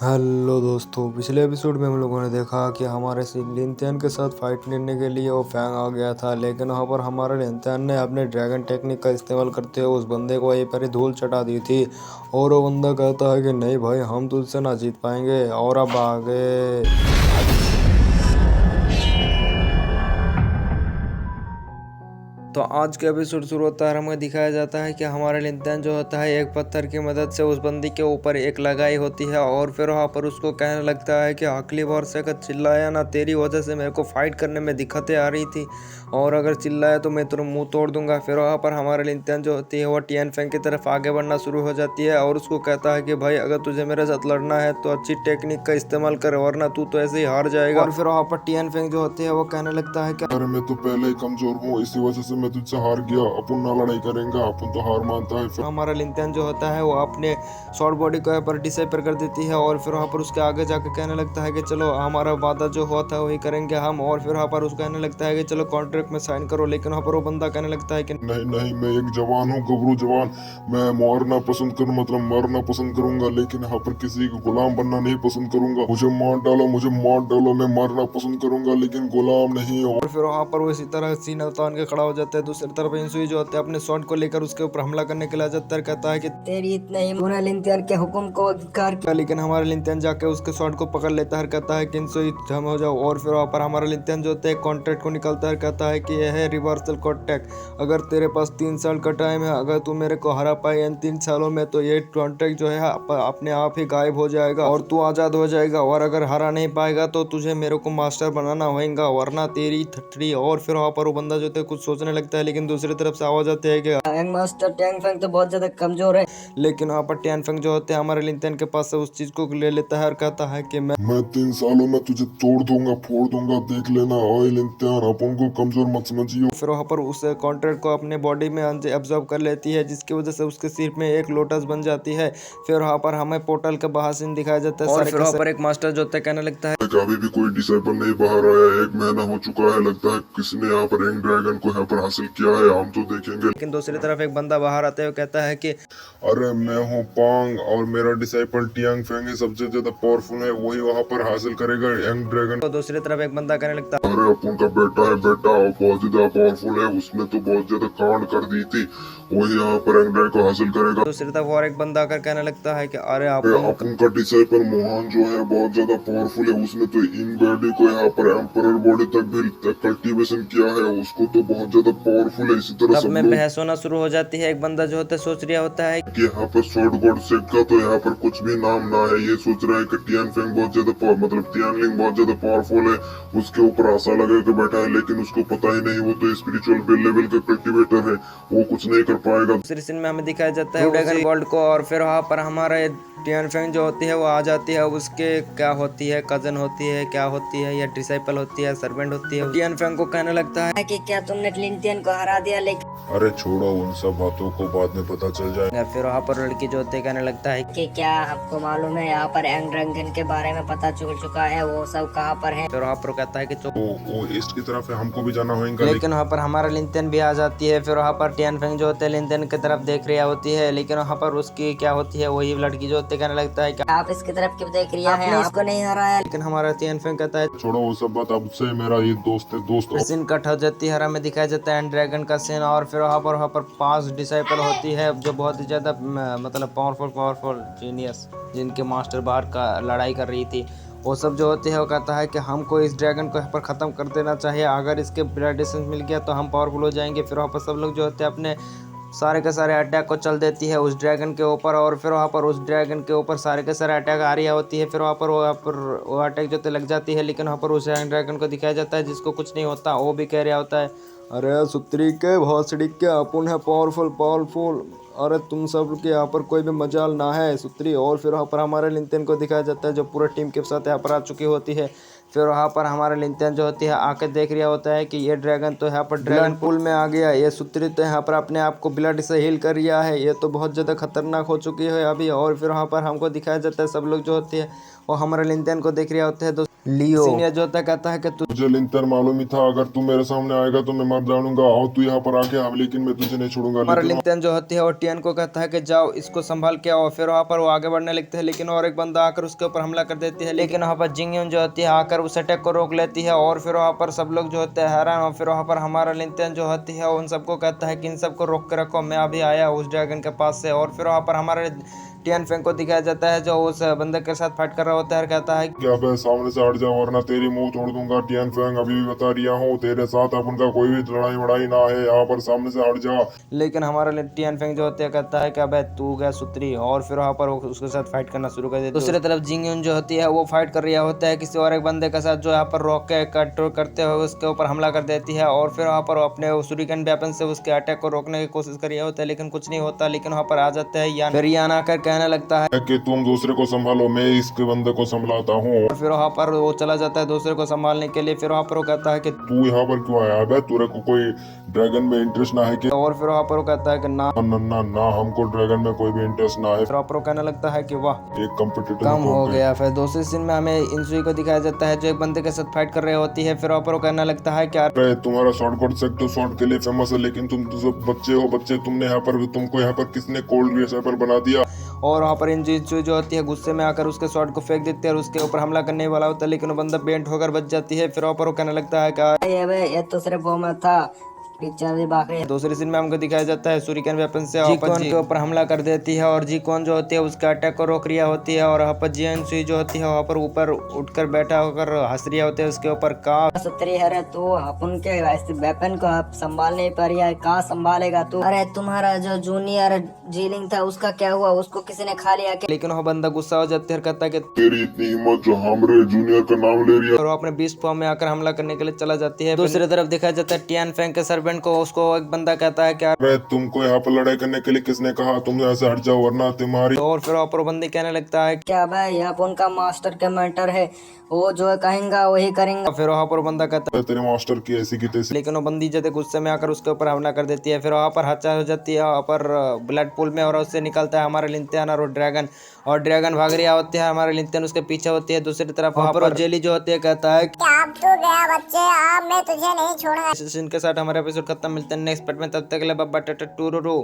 Hello दोस्तों, पिछले episode में हम लोगों ने देखा कि हमारे लिंथियन के साथ फाइट करने के लिए वो फैंग आ गया था। लेकिन वहाँ पर हमारे लिंथियन ने अपने ड्रैगन टेक्निक का इस्तेमाल करते हुए उस बंदे को वहीं पर ही धूल चटा दी थी। और वो बंदा कहता है कि नहीं भाई, हम तुझसे ना जीत पाएंगे, और अब आगे। तो आज का एपिसोड शुरू होता है, हमें दिखाया जाता है कि हमारा लिंथन जो होता है एक पत्थर की मदद से उस बंदी के ऊपर एक लगाई होती है। और फिर वहाँ पर उसको कहने लगता है कि अगली बार से अगर चिल्लाया ना, तेरी वजह से मेरे को फाइट करने में दिक्कतें आ रही थी, और अगर चिल्लाया तो मैं तेरा मुंह तोड़ दूंगा। फिर वहाँ पर हमारे लिंथन जो होती है वो टियन फेंग की तरफ आगे बढ़ना शुरू हो जाती है और उसको कहता है कि भाई, अगर तुझे मेरे साथ लड़ना है तो अच्छी टेक्निक का इस्तेमाल कर, वरना तू तो ऐसे ही हार जाएगा। और फिर वहाँ पर टियन फेंग जो होती है वो कहने लगता है कि अरे मैं तो पहले ही कमजोर हूँ, इसी वजह से मैं तुझसे हार गया। अपन ना लड़ाई करेंगे, अपन तो हार मानता है। फिर हमारा लिंथन जो होता है वो अपने शॉर्ट बॉडी को यहाँ पर डिसाइपर कर देती है। और फिर वहाँ पर उसके आगे जाकर कहने लगता है कि चलो हमारा वादा जो हुआ था वही करेंगे हम। और फिर वहाँ पर उसको कहने लगता है कि चलो कॉन्ट्रैक्ट में साइन करो। लेकिन वहाँ पर वो बंदा कहने लगता है कि नहीं नहीं, मैं एक जवान हूँ, गबरू जवान। मैं मारना पसंद करूँ, मतलब मरना पसंद करूंगा, लेकिन यहाँ पर किसी का गुलाम बनना नहीं पसंद करूंगा। मुझे मार डालो, मुझे मार डालो, मैं मरना पसंद करूंगा लेकिन गुलाम नहीं। और फिर वहाँ पर वो इसी तरह सीना तान के खड़ा हो जाता है। दूसरी तरफ इंसुई जो होता है अपने शॉट को लेकर उसके ऊपर हमला करने के लिए आ जाता है। कहता है कि तेरी इतने ही तूने लिंथियन के हुक्म को अधिकार किया। लेकिन हमारा लिंथन जाके उसके शॉट को पकड़ लेता है। कहता है कि इंसुई जम हो जाओ। और फिर वहाँ पर हमारा लिंथन जो होता है कॉन्ट्रैक्ट को निकलता है। कहता है कि यह है रिवर्सल कॉन्ट्रैक्ट, अगर तेरे पास 3 साल का टाइम है, अगर तू मेरे को हरा पाए इन 3 सालों में तो ये कॉन्ट्रैक्ट जो है अपने आप ही गायब हो जाएगा और तू आज़ाद हो जाएगा। और अगर हरा नहीं पाएगा तो तुझे मेरे को मास्टर बनाना होगा, वरना तेरी थ्री। और फिर वहाँ पर वो बंदा जो है कुछ सोचने लगता है, लेकिन दूसरी तरफ से आवाज आती है कि यंग मास्टर टैंग फेंग तो बहुत ज्यादा कमजोर है। लेकिन वहाँ पर टियन फेंग जो होते हैं हमारे लिंथन के पास से उस चीज को ले लेता है और कहता है कि मैं 3 सालों में तुझे तोड़ दूंगा, फोड़ दूंगा, देख लेना। ऑयल इम्तिहान, अपन को कमजोर मत समझियो। फिर वहाँ पर उस कॉन्ट्रैक्ट को अपने बॉडी में एब्जॉर्ब कर लेती है, जिसकी वजह से उसके सिर में एक लोटस बन जाती है। फिर वहाँ पर हमें पोर्टल का बाहर सीन दिखाया जाता है। और फिर वहाँ पर एक मास्टर जो होता है कहने लगता है अभी भी कोई डिसाइपल नहीं बाहर आया, 1 महीना हो चुका है। लगता है किसने यहाँ पर यंग ड्रैगन को यहाँ पर हासिल किया है, हम तो देखेंगे। लेकिन दूसरी तरफ एक बंदा बाहर आते हुए कहता है कि अरे मैं हूँ पांग और मेरा डिसाइपल टियांग फेंग सबसे ज्यादा पावरफुल है, वही वहाँ पर हासिल करेगा यंग ड्रैगन। तो दूसरी तरफ एक बंदा कहने लगता है अरे अपन का बेटा है, बेटा और बहुत ज्यादा पावरफुल है, उसने तो बहुत ज्यादा कांड कर दी थी, वही यहाँ पर यंग ड्रैगन को हासिल करेगा। दूसरी तरफ और एक बंदा आकर कहने लगता है कि अरे अपन का डिसाइपल मोहन जो है बहुत ज्यादा पावरफुल है, उसने तो इन बॉडी को यहाँ पर एम्परर बॉडी तक भी कल्टीवेशन किया है, उसको तो बहुत ज्यादा पावरफुल है। इसी तरह तब सब में लोग बहस होना शुरू हो जाती है। एक बंदा जो होता है सोच रहा होता है कि यहाँ पर शॉर्ट गॉड सेट का तो यहाँ पर कुछ भी नाम ना है। ये सोच रहा है कि टियान फेंग बहुत ज्यादा मतलब टियानलिंग बहुत ज्यादा पावरफुल है, उसके ऊपर आशा लगा के बैठा है, लेकिन उसको पता ही नहीं वो तो स्पिरिचुअल लेवल का कल्टीवेटर है, वो कुछ नहीं कर पाएगा। दूसरी सीन में हमें दिखाया जाता है ड्रैगन वर्ल्ड को। और फिर वहाँ पर हमारे टियन फेंग जो होती है वो आ जाती है। उसके क्या होती है, कजन होती है, क्या होती है, या डिसाइपल होती है, सर्वेंट होती है। टियन फेंग को कहने लगता है कि क्या तुमने लिंथियन को हरा दिया, लेकिन अरे छोड़ो उन सब बातों को, बाद में पता चल जाए। फिर वहाँ पर लड़की जो होती है कहने लगता है कि क्या आपको मालूम है यहाँ पर यंग ड्रैगन के बारे में पता चल चुका है, वो सब कहाँ पर है। फिर वहाँ पर कहता है कि वो ईस्ट की तरफ है, हमको भी जाना होगा। लेकिन वहाँ पर हमारा लिंथन भी आ जाती है। फिर वहाँ पर टियन फेंग जो होते है लिंथन की तरफ देख रही होती है, लेकिन वहाँ पर उसकी क्या होती है, वही लड़की जो होती है कहने लगता है कि आप इसकी तरफ क्यों देख रही है, इसको नहीं हराया। लेकिन हमारा टियन फेंग कहता है छोड़ो वो सब बात, अब से मेरा ये दोस्त है, दोस्त। सीन कट हो जाती है, हमें दिखाया जाता है ड्रैगन का सीन। और फिर वहाँ पर 5 डिसाइपल होती है जो बहुत ही ज़्यादा मतलब पावरफुल जीनियस, जिनके मास्टर बाहर का लड़ाई कर रही थी। वो सब जो होते हैं वो कहता है कि हमको इस ड्रैगन को यहाँ पर ख़त्म कर देना चाहिए, अगर इसके रेडिएशन मिल गया तो हम पावरफुल हो जाएंगे। फिर वहाँ पर सब लोग जो होते हैं अपने सारे के सारे अटैक को चल देती है उस ड्रैगन के ऊपर। और फिर वहाँ पर उस ड्रैगन के ऊपर सारे के सारे अटैक आ रही होती है। फिर वहाँ पर वो अटैक जो लग जाती है, लेकिन वहाँ पर उस ड्रैगन को दिखाया जाता है जिसको कुछ नहीं होता। वो भी कह रहा होता है अरे सुत्री के भोसड़ी के अपन है पावरफुल, अरे तुम सब के यहाँ पर कोई भी मजाल ना है सुत्री। और फिर वहाँ पर हमारे लिंथन को दिखाया जाता है जो पूरा टीम के साथ यहाँ पर आ चुकी होती है। फिर वहाँ पर हमारा लिंटन जो होती है आके देख रहा होता है कि ये ड्रैगन तो यहाँ पर ड्रैगन पूल में आ गया, ये सूत्री तो यहाँ पर अपने आप को ब्लड से हील कर रहा है, ये तो बहुत ज़्यादा खतरनाक हो चुकी है अभी। और फिर वहाँ पर हमको दिखाया जाता है सब लोग जो होते हैं वो हमारे लिंटन को देख रहा होता है। तो लियो सीनियर जो होता है कहता है कि तू मुझे लिंटन मालूम ही था, अगर तू मेरे सामने आएगा तो मैं मर जाऊंगा, और तू यहाँ पर आके अब लेकिन मैं तुझे नहीं छोड़ूंगा। हमारा लेकिन लिंटन जो होती है वो टियन को कहता है कि जाओ इसको संभाल के आओ। फिर वहाँ पर वो आगे बढ़ने लगते हैं, लेकिन और एक बंदा आकर उसके ऊपर हमला कर देती है। लेकिन वहाँ पर जिंगयून जो होती है आकर उस अटैक को रोक लेती है। और फिर वहाँ पर सब लोग जो होते हैं हैरान। और फिर वहाँ पर हमारा लिंटन जो होती है उन सबको कहता है कि इन सबको रोक के रखो, मैं अभी आया उस ड्रैगन के पास से। और फिर वहाँ पर हमारे टियन फेंग को दिखाया जाता है जो उस बंदे के साथ फाइट कर रहा होता है, कहता है क्या मैं सामने से हट जाओ वरना तेरी मुंह तोड़ दूंगा। टियन फेंग अभी भी बता रिया हूँ, तेरे साथ अपन का कोई भी लड़ाई वड़ाई ना है, यहाँ पर सामने से हट जा। लेकिन हमारा टियन फेंग जो होती है कहता है कि अबे तू गया सूत्री। और फिर वहाँ पर वो उसके साथ फाइट करना शुरू कर देती है। दूसरी तरफ जिंगयून जो होती है वो फाइट कर रहा होता है किसी और एक बंदे के साथ, जो यहाँ पर रोक के कट करते हुए उसके ऊपर हमला कर देती है। और फिर वहाँ पर अपने सुरिकन वेपन से उसके अटैक को रोकने की कोशिश कर रहा होता है, लेकिन कुछ नहीं होता। लेकिन वहाँ पर आ जाता है यान। फिर यान आकर कहने लगता है कि तुम दूसरे को संभालो, मैं इसके बंदे को संभालता हूँ। और फिर वहाँ पर वो चला जाता है दूसरे को संभालने के लिए। फिर वहाँ पर वो कहता है कि तू यहाँ पर क्यों आया है? तेरे को कोई ड्रैगन में इंटरेस्ट ना है कि? और फिर वहाँ पर वो कहता है कि ना ना ना ना, हमको ड्रैगन में कोई भी इंटरेस्ट ना है। फिर वहाँ पर वो कहने लगता है कि वाह एक कंपटीटर कम हो गया। फिर दूसरे सीन में हमें इंसुई को दिखाया जाता है जो एक बंदे के साथ फाइट कर रही होती है। फिर वहाँ पर वो कहने लगता है कि अरे तुम्हारा शॉर्टकट सेक्टर शॉर्ट के लिए फेमस है, लेकिन तुम तो सब बच्चे हो बच्चे। तुमने यहाँ पर तुमको यहाँ पर किसने कोल्ड डिसाइपल बना दिया? और वहाँ पर इंसुई जो होती है गुस्से में आकर उसके शॉट को फेंक देती है और उसके ऊपर हमला करने वाला होता है, लेकिन वो बंदा बेंट होकर बच जाती है। फिर वहाँ पर वो कहने लगता है कि ये तो सिर्फ वो मत था, पिक्चर भी बाकी है। दूसरे सीन में हमको दिखाया जाता है सुरिकन वेपन से जीकोन के ऊपर हमला कर देती है। और जीकोन जो होती है उसके अटैक को रोक रिया होती है। और वहाँ पर जियनसुई जो होती है वहाँ पर ऊपर उठकर बैठा होकर हंस रिया होते हैं उसके ऊपर। का सूत्री है तो अपन के वेपन को आप संभाल नहीं पा रहा है, कहाँ संभालेगा तू? अरे तुम्हारा जो जूनियर जीलिंग था उसका क्या हुआ? उसको किसी ने खा लिया क्या? लेकिन वह बंदा गुस्सा हो जाता है, कहता है कि तेरी इतनी हिम्मत जो हमारे जूनियर का नाम ले रही है। और वो अपने बीस्ट फॉर्म में आकर हमला करने के लिए चला जाती है। दूसरी तरफ दिखाया जाता है टियन फेंग के सर्वेंट को, उसको एक बंदा कहता है कि अरे तुमको यहाँ पर लड़ाई करने के लिए किसने कहा? तुम यहाँ से हट जाओ वरना तुम्हारी। और फिर वहाँ पर वो बंदी कहने लगता है क्या भाई आप उनका मास्टर के मेंटर है, वो जो कहेंगा वही करेंगे। फिर वहाँ पर वो बंदा कहता तेरे मास्टर की ऐसी की तैसी। लेकिन वो बंदी जैसे गुस्से में आकर उसके ऊपर हमला कर देती है। फिर वहाँ पर हादसा हो जाती है वहाँ पर ब्लड पूल में, और उससे निकलता है हमारे लिंटन और ड्रैगन। और ड्रैगन भाग रहा होती है, हमारे लिंटन उसके पीछे होती है। दूसरी तरफ वहाँ पर जेली जो होती है कहता है अब तू गया बच्चे, अब मैं तुझे नहीं छोड़ूंगा। इनके साथ हमारे एपिसोड खत्म। मिलते हैं नेक्स्ट पार्ट में, तब तक के लिए बाय बाय, टाटा टूरू।